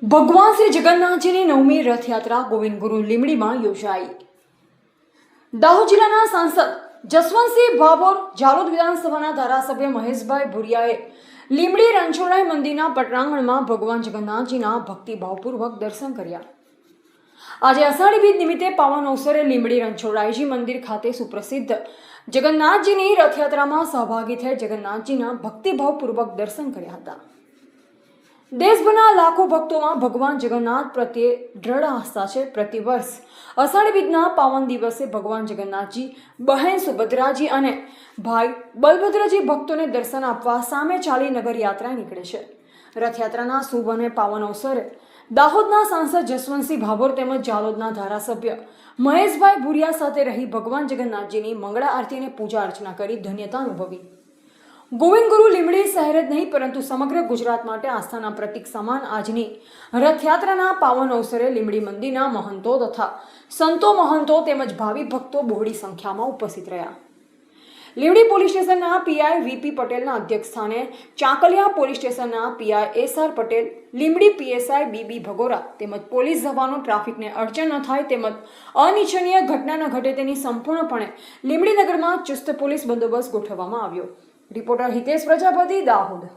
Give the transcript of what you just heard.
ભગવાન શ્રી જગન્નાથજીની 9મી રથયાત્રા ગોવિંદ ગુરુ લીંબડીમાં યોજાઈ। દાહોદ જિલ્લાના સાંસદ જસવંતસિંહ ભાભોર, જાલોદ વિધાનસભાના ધારાસભ્ય મહેશભાઈ ભુરિયાએ લીંબડી રણછોડરાય મંદિરના પટાંગણમાં ભગવાન જગન્નાથજીના ભક્તિભાવપૂર્વક દર્શન કર્યા। આજે અષાઢી બીજ નિમિત્તે પાવન અવસરે લીંબડી રણછોડરાયજી મંદિર ખાતે સુપ્રસિદ્ધ જગન્નાથજીની રથયાત્રામાં સહભાગી થઈ જગન્નાથજીના ભક્તિભાવપૂર્વક દર્શન કર્યા હતા। દેશભરના લાખો ભક્તોમાં ભગવાન જગન્નાથ પ્રત્યે દ્રઢ આસ્થા છે। પ્રતિવર્ષ અષાઢી બીજના પાવન દિવસે ભગવાન જગન્નાથજી, બહેન સુભદ્રાજી અને ભાઈ બલભદ્રજી ભક્તોને દર્શન આપવા સામે ચાલી નગર યાત્રા નીકળે છે। રથયાત્રાના શુભ અને પાવન અવસરે દાહોદના સાંસદ જસવંતસિંહ ભાભોર તેમજ જાલોદના ધારાસભ્ય મહેશભાઈ ભુરિયા સાથે રહી ભગવાન જગન્નાથજીની મંગળા આરતી અને પૂજા અર્ચના કરી ધન્યતા અનુભવી। ગોવિંદ ગુરુ લીંબડી શહેર જ નહીં પરંતુ સમગ્ર ગુજરાત માટે આસ્થાના પ્રતીક સમાન આજની રથયાત્રાના પાવન અવસરે લીંબડી મંદિરના મહંતો તથા સંતો મહંતો તેમજ ભાવિ ભક્તો બહોળી સંખ્યામાં ઉપસ્થિત રહ્યા। લીંબડી પોલીસ સ્ટેશનના પીઆઈ વીપી પટેલના અધ્યક્ષસ્થાને ચાંકલિયા પોલીસ સ્ટેશનના PI SR Patel, Limbdi PSI BB Bhagora તેમજ પોલીસ જવાનો ટ્રાફિકને અડચણ ન થાય તેમજ અનિચ્છનીય ઘટના ન ઘટે તેની સંપૂર્ણપણે લીંબડી નગરમાં ચુસ્ત પોલીસ બંદોબસ્ત ગોઠવવામાં આવ્યો। રિપોર્ટર હિતેશ પ્રજાપતિ, દાહોદ।